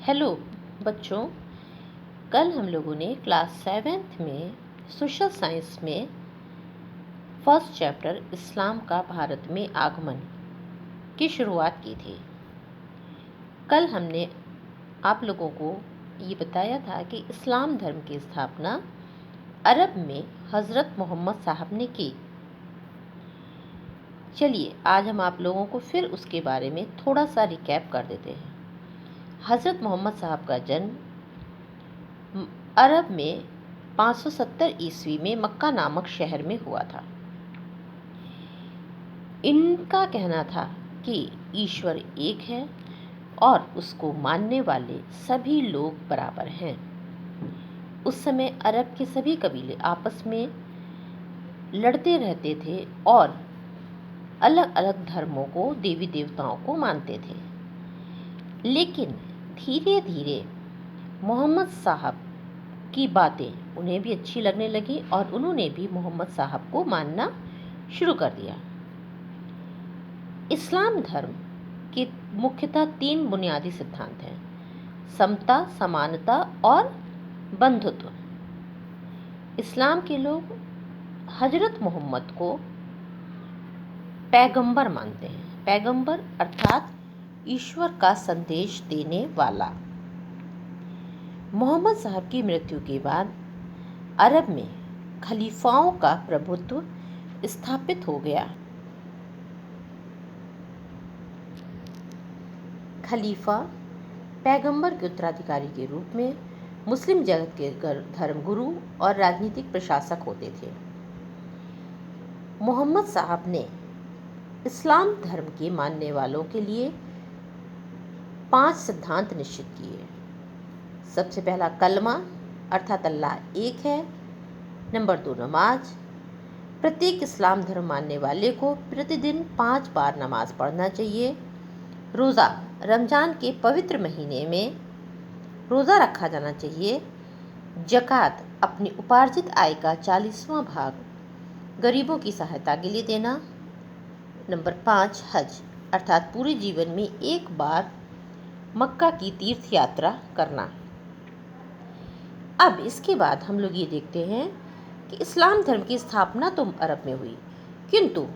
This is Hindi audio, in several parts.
हेलो बच्चों, कल हम लोगों ने क्लास 7th में सोशल साइंस में फर्स्ट चैप्टर इस्लाम का भारत में आगमन की शुरुआत की थी। कल हमने आप लोगों को ये बताया था कि इस्लाम धर्म की स्थापना अरब में हज़रत मोहम्मद साहब ने की। चलिए आज हम आप लोगों को फिर उसके बारे में थोड़ा सा रिकैप कर देते हैं। हज़रत मोहम्मद साहब का जन्म अरब में 570 ईस्वी में मक्का नामक शहर में हुआ था। इनका कहना था कि ईश्वर एक है और उसको मानने वाले सभी लोग बराबर हैं। उस समय अरब के सभी कबीले आपस में लड़ते रहते थे और अलग अलग धर्मों को, देवी देवताओं को मानते थे। लेकिन धीरे धीरे मोहम्मद साहब की बातें उन्हें भी अच्छी लगने लगी और उन्होंने भी मोहम्मद साहब को मानना शुरू कर दिया। इस्लाम धर्म के मुख्यतः 3 बुनियादी सिद्धांत हैं: समता, समानता और बंधुत्व। इस्लाम के लोग हजरत मोहम्मद को पैगंबर मानते हैं। पैगंबर अर्थात ईश्वर का संदेश देने वाला। मोहम्मद साहब की मृत्यु के बाद अरब में खलीफाओं का प्रभुत्व स्थापित हो गया। खलीफा पैगंबर के उत्तराधिकारी के रूप में मुस्लिम जगत के धर्मगुरु और राजनीतिक प्रशासक होते थे। मोहम्मद साहब ने इस्लाम धर्म के मानने वालों के लिए 5 सिद्धांत निश्चित किए। सबसे पहला कलमा अर्थात अल्लाह एक है। नंबर 2 नमाज। प्रत्येक इस्लाम धर्म मानने वाले को प्रतिदिन 5 बार नमाज पढ़ना चाहिए। रोज़ा, रमज़ान के पवित्र महीने में रोज़ा रखा जाना चाहिए। ज़कात, अपनी उपार्जित आय का 40वां भाग गरीबों की सहायता के लिए देना। नंबर 5 हज अर्थात पूरे जीवन में एक बार मक्का की तीर्थ यात्रा करना। अब इसके बाद हम लोग ये देखते हैं कि इस्लाम धर्म की स्थापना तो अरब में हुई, किंतु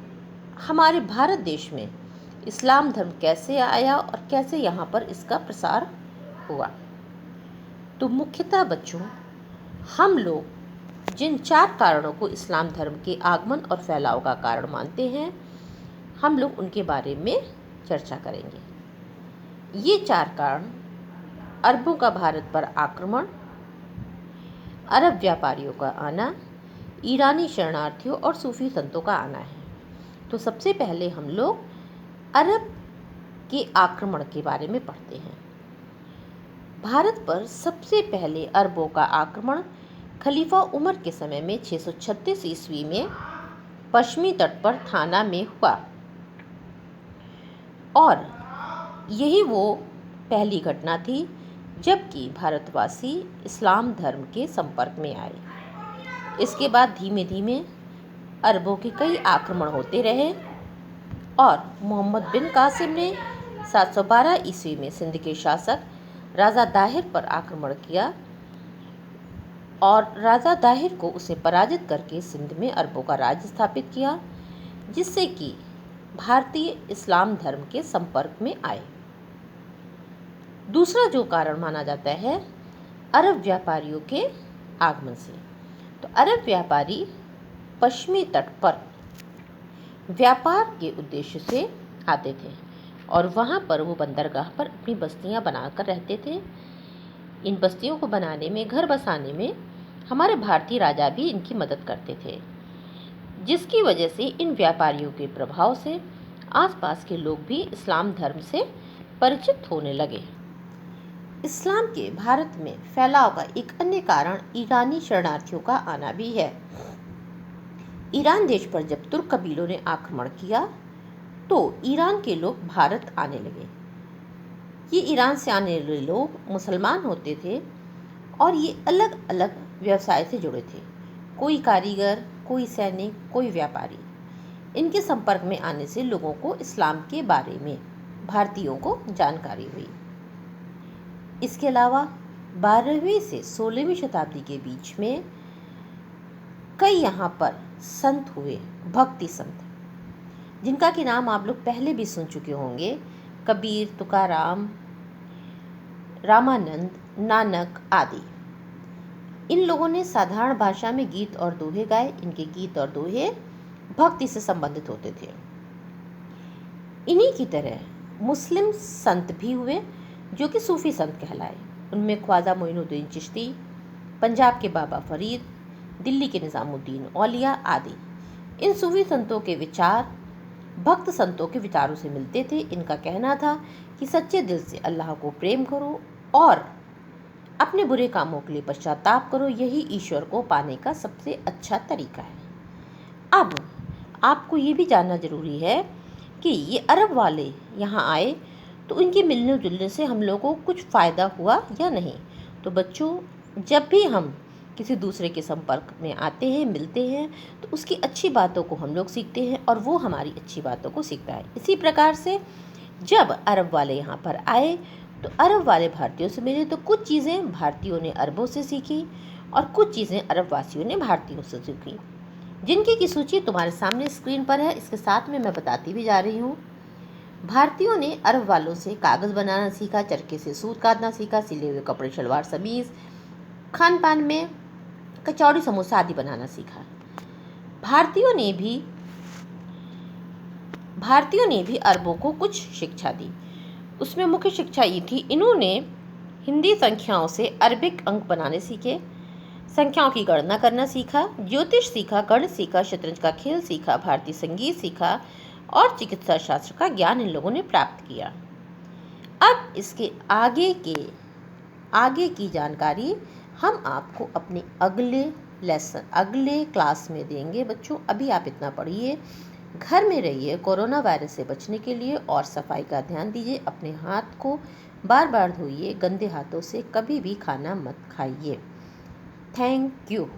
हमारे भारत देश में इस्लाम धर्म कैसे आया और कैसे यहाँ पर इसका प्रसार हुआ। तो मुख्यतः बच्चों, हम लोग जिन 4 कारणों को इस्लाम धर्म के आगमन और फैलाव का कारण मानते हैं, हम लोग उनके बारे में चर्चा करेंगे। ये 4 कारण अरबों का भारत पर आक्रमण, अरब व्यापारियों का आना, ईरानी शरणार्थियों और सूफी संतों का आना है। तो सबसे पहले हम लोग अरब के आक्रमण के बारे में पढ़ते हैं। भारत पर सबसे पहले अरबों का आक्रमण खलीफा उमर के समय में 636 ईस्वी में पश्चिमी तट पर थाना में हुआ और यही वो पहली घटना थी जबकि भारतवासी इस्लाम धर्म के संपर्क में आए। इसके बाद धीमे धीमे अरबों के कई आक्रमण होते रहे और मोहम्मद बिन कासिम ने 712 ईस्वी में सिंध के शासक राजा दाहिर पर आक्रमण किया और राजा दाहिर को उसे पराजित करके सिंध में अरबों का राज स्थापित किया, जिससे कि भारतीय इस्लाम धर्म के संपर्क में आए। दूसरा जो कारण माना जाता है अरब व्यापारियों के आगमन से। तो अरब व्यापारी पश्चिमी तट पर व्यापार के उद्देश्य से आते थे और वहाँ पर वो बंदरगाह पर अपनी बस्तियाँ बनाकर रहते थे। इन बस्तियों को बनाने में, घर बसाने में हमारे भारतीय राजा भी इनकी मदद करते थे, जिसकी वजह से इन व्यापारियों के प्रभाव से आसपास के लोग भी इस्लाम धर्म से परिचित होने लगे। इस्लाम के भारत में फैलाव का एक अन्य कारण ईरानी शरणार्थियों का आना भी है। ईरान देश पर जब तुर्क कबीलों ने आक्रमण किया तो ईरान के लोग भारत आने लगे। ये ईरान से आने वाले लोग मुसलमान होते थे और ये अलग अलग व्यवसाय से जुड़े थे। कोई कारीगर, कोई सैनिक, कोई व्यापारी। इनके संपर्क में आने से लोगों को इस्लाम के बारे में, भारतीयों को जानकारी हुई। इसके अलावा 12वीं से 16वीं शताब्दी के बीच में कई यहाँ पर संत हुए, भक्ति संत, जिनका कि नाम आप लोग पहले भी सुन चुके होंगे। कबीर, तुकाराम, रामानंद, नानक आदि। इन लोगों ने साधारण भाषा में गीत और दोहे गाए। इनके गीत और दोहे भक्ति से संबंधित होते थे। इन्हीं की तरह मुस्लिम संत भी हुए जो कि सूफी संत कहलाए। उनमें ख्वाजा मोइनुद्दीन चिश्ती, पंजाब के बाबा फरीद, दिल्ली के निज़ामुद्दीन औलिया आदि। इन सूफी संतों के विचार भक्त संतों के विचारों से मिलते थे। इनका कहना था कि सच्चे दिल से अल्लाह को प्रेम करो और अपने बुरे कामों के लिए पश्चाताप करो, यही ईश्वर को पाने का सबसे अच्छा तरीका है। अब आपको ये भी जानना ज़रूरी है कि ये अरब वाले यहाँ आए तो इनके मिलने जुलने से हम लोगों को कुछ फ़ायदा हुआ या नहीं। तो बच्चों, जब भी हम किसी दूसरे के संपर्क में आते हैं, मिलते हैं, तो उसकी अच्छी बातों को हम लोग सीखते हैं और वो हमारी अच्छी बातों को सीखता है। इसी प्रकार से जब अरब वाले यहाँ पर आए तो अरब वाले भारतीयों से मिले, तो कुछ चीज़ें भारतीयों ने अरबों से सीखी और कुछ चीज़ें अरब वासियों ने भारतीयों से सीखी, जिनकी की सूची तुम्हारे सामने स्क्रीन पर है। इसके साथ में मैं बताती भी जा रही हूँ। भारतीयों ने अरब वालों से कागज़ बनाना सीखा, चरखे से सूत काटना सीखा, सिले हुए कपड़े, शलवार समीज़, खान पान में कचौड़ी, समोसा आदि बनाना सीखा। भारतीयों ने भी अरबों को कुछ शिक्षा दी। उसमें मुख्य शिक्षा ये थी, इन्होंने हिंदी संख्याओं से अरबिक अंक बनाने सीखे, संख्याओं की गणना करना सीखा, ज्योतिष सीखा, गणित सीखा, शतरंज का खेल सीखा, भारतीय संगीत सीखा और चिकित्सा शास्त्र का ज्ञान इन लोगों ने प्राप्त किया। अब इसके आगे की जानकारी हम आपको अपने अगले क्लास में देंगे। बच्चों, अभी आप इतना पढ़िए, घर में रहिए, कोरोना वायरस से बचने के लिए, और सफाई का ध्यान दीजिए। अपने हाथ को बार बार धोइए, गंदे हाथों से कभी भी खाना मत खाइए। Thank you.